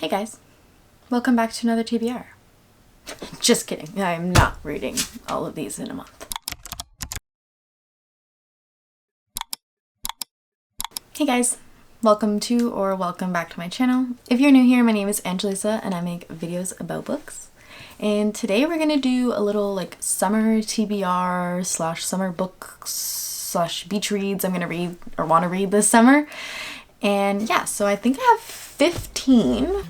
Hey guys, welcome back to another TBR. Just kidding, I'm not reading all of these in a month. Hey guys, welcome back to my channel. If you're new here, my name is Angelisa and I make videos about books. And today we're gonna do a little like summer TBR slash summer books slash beach reads I'm gonna read or want to read this summer. And yeah, so I think I have 15,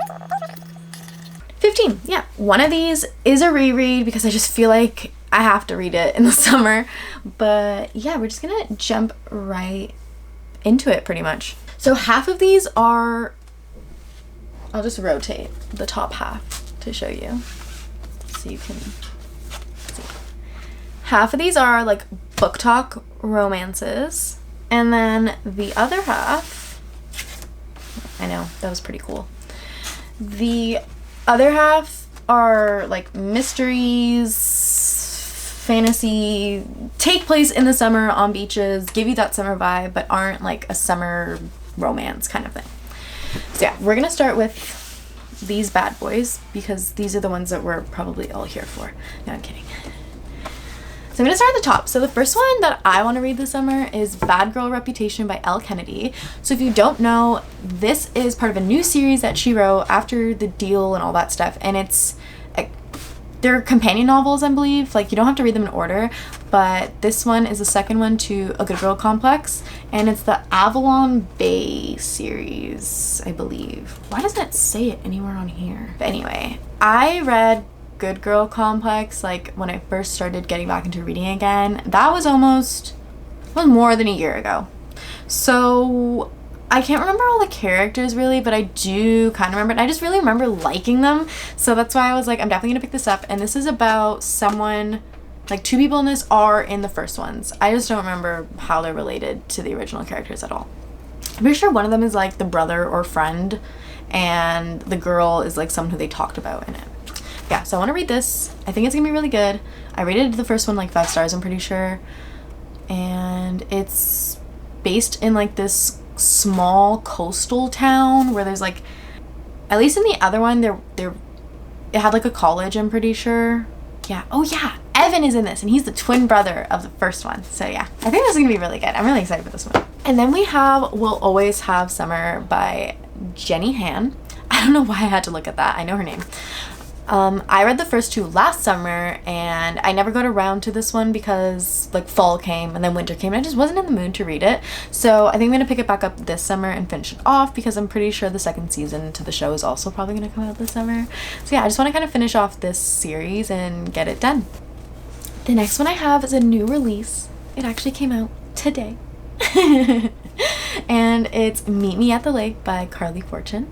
yeah. One of these is a reread because I just feel like I have to read it in the summer. But yeah, we're just gonna jump right into it pretty much. So half of these are, I'll just rotate the top half to show you so you can see. Half of these are like booktok romances, and then the other half, I know, that was pretty cool. The other half are like mysteries, fantasy, take place in the summer on beaches, give you that summer vibe, but aren't like a summer romance kind of thing. So yeah, we're gonna start with these bad boys because these are the ones that we're probably all here for. No, I'm kidding. So I'm going to start at the top. So the first one that I want to read this summer is Bad Girl Reputation by Elle Kennedy. So if you don't know, this is part of a new series that she wrote after The Deal and all that stuff. And it's, they're companion novels, I believe. Like, you don't have to read them in order. But this one is the second one to A Good Girl Complex. And it's the Avalon Bay series, I believe. Why doesn't it say it anywhere on here? But anyway, I read Good Girl Complex like when I first started getting back into reading again. That was more than a year ago. So I can't remember all the characters really, but I do kind of remember, and I just really remember liking them. So that's why I was like, I'm definitely gonna pick this up. And this is about someone, like two people in this are in the first ones. I just don't remember how they're related to the original characters at all. I'm pretty sure one of them is like the brother or friend, and the girl is like someone who they talked about in it. Yeah, so I want to read this. I think it's gonna be really good. I rated the first one like 5 stars, I'm pretty sure. And it's based in like this small coastal town where there's like, at least in the other one, it had like a college, I'm pretty sure. Yeah, oh yeah, Evan is in this and he's the twin brother of the first one. So yeah, I think this is gonna be really good. I'm really excited for this one. And then we have We'll Always Have Summer by Jenny Han. I don't know why I had to look at that. I know her name. I read the first two last summer and I never got around to this one because like fall came and then winter came and I just wasn't in the mood to read it. So I think I'm going to pick it back up this summer and finish it off because I'm pretty sure the second season to the show is also probably going to come out this summer. So yeah, I just want to kind of finish off this series and get it done. The next one I have is a new release. It actually came out today. And it's Meet Me at the Lake by Carley Fortune.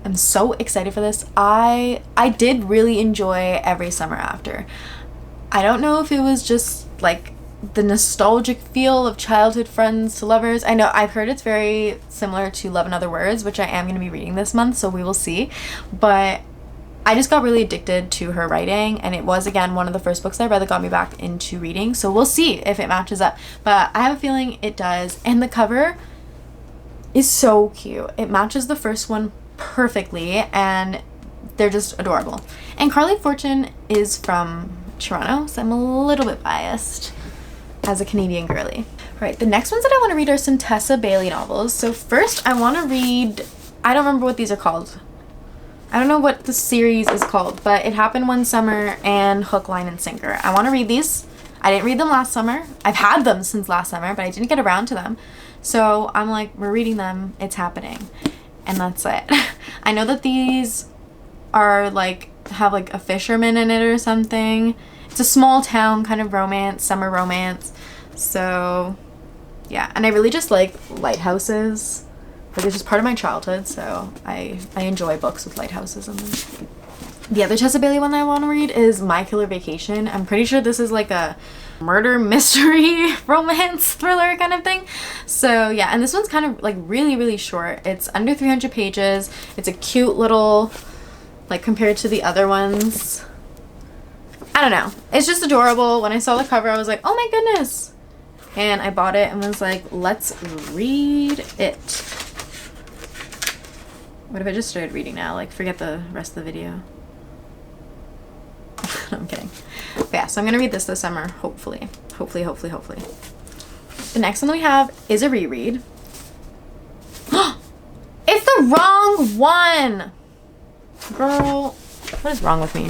I'm so excited for this. I did really enjoy Every Summer After. I don't know if it was just like the nostalgic feel of childhood friends to lovers. I know I've heard it's very similar to Love and Other Words, which I am going to be reading this month, so we will see. But I just got really addicted to her writing, and it was again one of the first books I read that got me back into reading. So we'll see if it matches up. But I have a feeling it does. And the cover is so cute. It matches the first one perfectly and they're just adorable. And Carley Fortune is from Toronto, so I'm a little bit biased as a Canadian girly. Right, the next ones that I want to read are some Tessa Bailey novels. So first I want to read, I don't remember what these are called. I don't know what the series is called, but It Happened One Summer and Hook, Line, and Sinker. I want to read these. I didn't read them last summer. I've had them since last summer, but I didn't get around to them. So I'm like, we're reading them, it's happening. And that's it. I know that these are like, have like a fisherman in it or something. It's a small town kind of romance, summer romance. So yeah, and I really just like lighthouses. Like it's just part of my childhood, so I enjoy books with lighthouses in them. The other Tessa Bailey one that I want to read is My Killer Vacation. I'm pretty sure this is like a murder mystery romance thriller kind of thing. So yeah, and this one's kind of like really short. It's under 300 pages. It's a cute little, like compared to the other ones, I don't know, it's just adorable. When I saw the cover I was like, oh my goodness, and I bought it and was like, let's read it. What if I just started reading now? Like, forget the rest of the video. No, I'm kidding. But yeah, so I'm gonna read this summer, hopefully. Hopefully. The next one we have is a reread. It's the wrong one! Girl, what is wrong with me?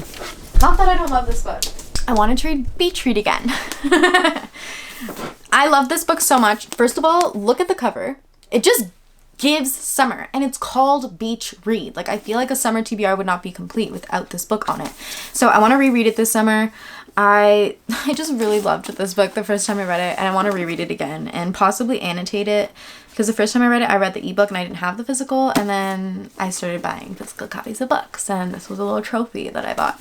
Not that I don't love this book. I wanted to read Beach Read again. I love this book so much. First of all, look at the cover. It just gives summer, and it's called Beach Read. Like, I feel like a summer TBR would not be complete without this book on it. So I want to reread it this summer. I just really loved this book the first time I read it, and I want to reread it again and possibly annotate it, because the first time I read it, I read the ebook and I didn't have the physical, and then I started buying physical copies of books, and this was a little trophy that I bought.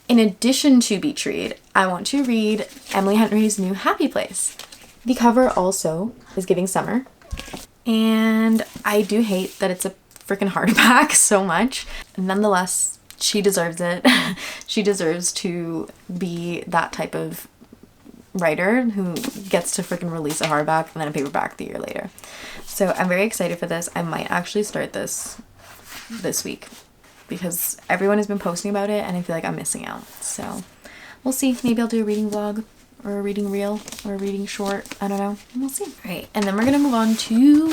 In addition to Beach Read, I want to read Emily Henry's new Happy Place. The cover also is giving summer. And I do hate that it's a freaking hardback so much. Nonetheless, she deserves it. She deserves to be that type of writer who gets to freaking release a hardback and then a paperback the year later. So I'm very excited for this. I might actually start this week because everyone has been posting about it and I feel like I'm missing out. So we'll see. Maybe I'll do a reading vlog, or a reading reel, or a reading short. I don't know. We'll see. All right, and then we're gonna move on to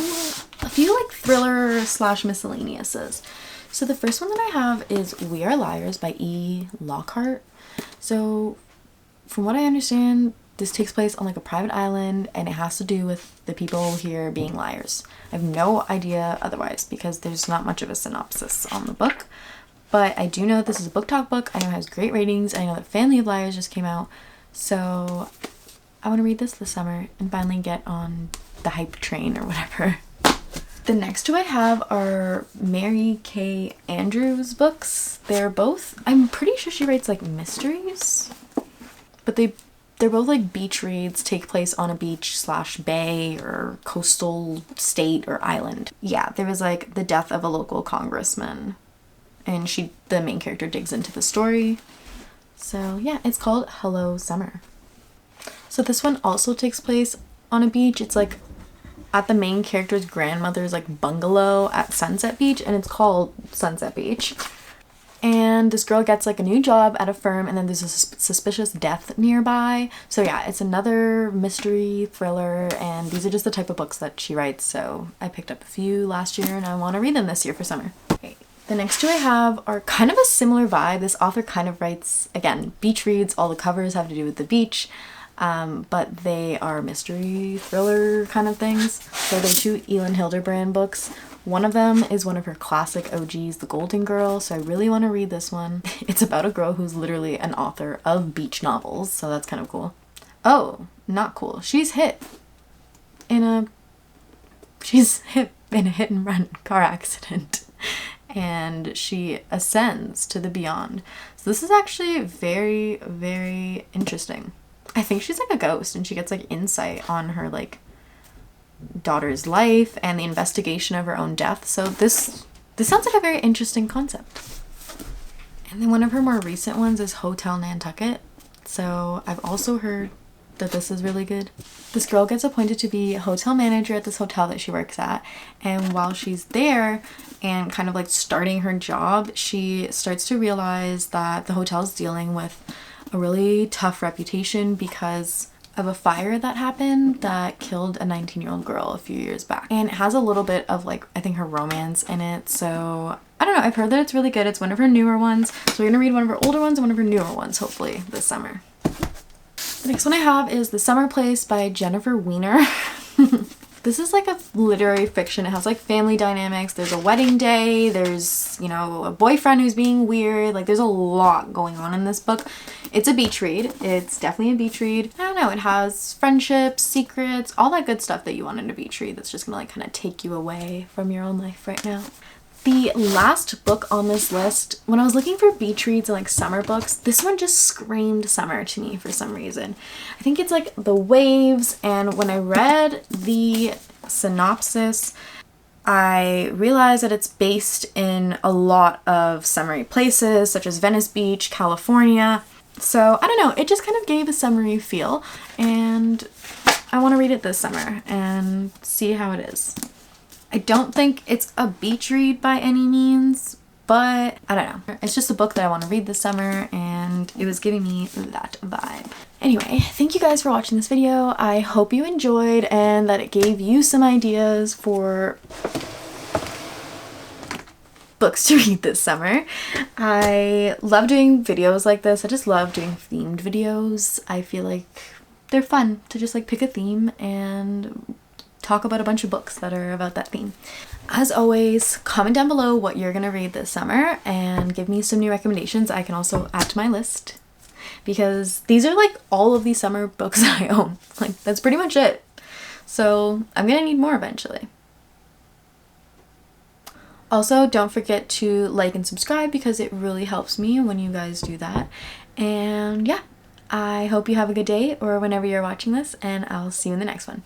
a few like thriller / miscellaneouses. So the first one that I have is We Are Liars by Lockhart. So from what I understand, this takes place on like a private island, and it has to do with the people here being liars. I have no idea otherwise because there's not much of a synopsis on the book. But I do know that this is a BookTok book. I know it has great ratings. I know that Family of Liars just came out. So I want to read this summer and finally get on the hype train or whatever. The next two I have are Mary K. Andrews books. They're both, I'm pretty sure she writes like mysteries, but they're both like beach reads, take place on a beach / bay or coastal state or island. Yeah, there was like the death of a local congressman, and the main character digs into the story. So yeah, it's called Hello Summer. So this one also takes place on a beach. It's like at the main character's grandmother's like bungalow at Sunset Beach, and it's called Sunset Beach. And this girl gets like a new job at a firm, and then there's a suspicious death nearby. So yeah, it's another mystery thriller, and these are just the type of books that she writes. So I picked up a few last year and I want to read them this year for summer. Okay. The next two I have are kind of a similar vibe. This author kind of writes, again, beach reads. All the covers have to do with the beach, but they are mystery thriller kind of things. So they're two Elin Hilderbrand books. One of them is one of her classic OGs, The Golden Girl, so I really want to read this one. It's about a girl who's literally an author of beach novels, so that's kind of cool. Oh, not cool. She's hit in a hit and run car accident. And she ascends to the beyond. So this is actually very, very interesting. I think she's like a ghost, and she gets like insight on her like daughter's life and the investigation of her own death. So this sounds like a very interesting concept. And then one of her more recent ones is Hotel Nantucket. So I've also heard that this is really good. This girl gets appointed to be a hotel manager at this hotel that she works at, and while she's there and kind of like starting her job, she starts to realize that the hotel is dealing with a really tough reputation because of a fire that happened that killed a 19-year-old girl a few years back. And it has a little bit of like, I think, her romance in it. So I don't know, I've heard that it's really good. It's one of her newer ones. So we're gonna read one of her older ones and one of her newer ones, hopefully this summer. The next one I have is The Summer Place by Jennifer Weiner. This is like a literary fiction. It has like family dynamics. There's a wedding day. There's, you know, a boyfriend who's being weird. Like there's a lot going on in this book. It's a beach read. It's definitely a beach read. I don't know. It has friendships, secrets, all that good stuff that you want in a beach read that's just gonna like kind of take you away from your own life right now. The last book on this list, when I was looking for beach reads and like summer books, this one just screamed summer to me for some reason. I think it's like the waves, and when I read the synopsis, I realized that it's based in a lot of summery places such as Venice Beach, California. So I don't know, it just kind of gave a summery feel, and I want to read it this summer and see how it is. I don't think it's a beach read by any means, but I don't know. It's just a book that I want to read this summer, and it was giving me that vibe. Anyway, thank you guys for watching this video. I hope you enjoyed and that it gave you some ideas for books to read this summer. I love doing videos like this. I just love doing themed videos. I feel like they're fun to just like pick a theme and talk about a bunch of books that are about that theme. As always, comment down below what you're gonna read this summer and give me some new recommendations I can also add to my list, because these are like all of these summer books that I own. Like, that's pretty much it. So I'm gonna need more eventually. Also, don't forget to like and subscribe because it really helps me when you guys do that. And yeah, I hope you have a good day or whenever you're watching this, and I'll see you in the next one.